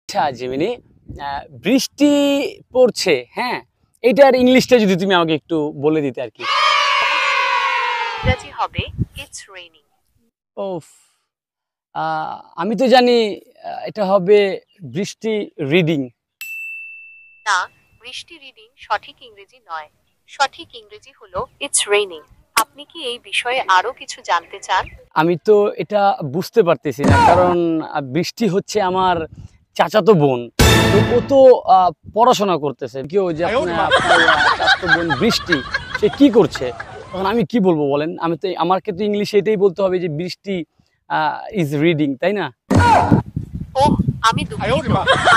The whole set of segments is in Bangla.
আচ্ছা জিমিনি, বৃষ্টি পড়ছে, হ্যাঁ, এটার ইংলিশটা যদি তুমি আমাকে একটু বলে দিতে আর কি। ইংরেজি হবে ইটস রেইনিং। ওফ, আমি তো জানি এটা হবে বৃষ্টি রিডিং। না, বৃষ্টি রিডিং সঠিক ইংরেজি নয়। সঠিক ইংরেজি হলো ইটস রেইনিং। আপনি কি এই বিষয়ে আরো কিছু জানতে চান? আমি তো এটা বুঝতে পারতেছি না, কারণ বৃষ্টি হচ্ছে আমার চাচাতো বোন। তো ও তো পড়াশোনা করতেছে, কেউ যে আপনার চাচাতো বোন বৃষ্টি, সে কি করছে? তখন আমি কি বলবো বলেন? আমি তো আমাকে তো ইংলিশে এটাই বলতে হবে যে বৃষ্টি ইজ রিডিং, তাই না? ওহ, আমি দুঃখিত।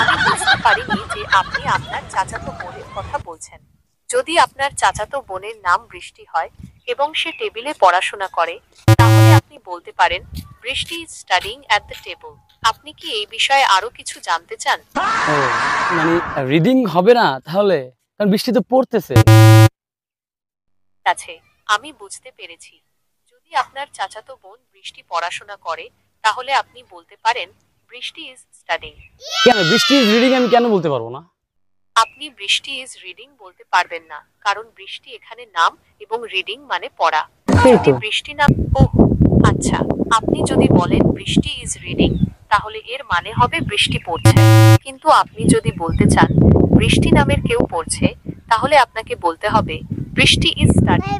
আমি বুঝতে পারিনি যে আপনি আপনার চাচাতো বোনের কথা বলছেন। যদি আপনার চাচাতো বোনের নাম বৃষ্টি হয় এবং সে টেবিলে পড়াশোনা করে, তাহলে আপনি বলতে পারেন বৃষ্টি is studying at the table. আপনি কি এই বিষয়ে আরো কিছু জানতে চান? ও, মানে রিডিং হবে না তাহলে, কারণ বৃষ্টি তো পড়তেছে। আছে, আমি বুঝতে পেরেছি। যদি আপনার চাচাতো বোন বৃষ্টি পড়াশোনা করে, তাহলে আপনি বলতে পারেন বৃষ্টি ইজ স্টাডিং। কেন বৃষ্টি ইজ রিডিং আমি কেন বলতে পারবো না? আপনি বৃষ্টি ইজ রিডিং বলতে পারবেন না, কারণ বৃষ্টি এখানে নাম এবং রিডিং মানে পড়া। সেই যদি তো। বৃষ্টি নাম, ওহ আচ্ছা, আপনি যদি বলেন বৃষ্টি ইজ রিডিং, তাহলে এর মানে হবে বৃষ্টি পড়ছে। কিন্তু আপনি যদি বলতে চান বৃষ্টি নামের কেউ পড়ছে, তাহলে আপনাকে বলতে হবে বৃষ্টি ইজ স্টাডিং।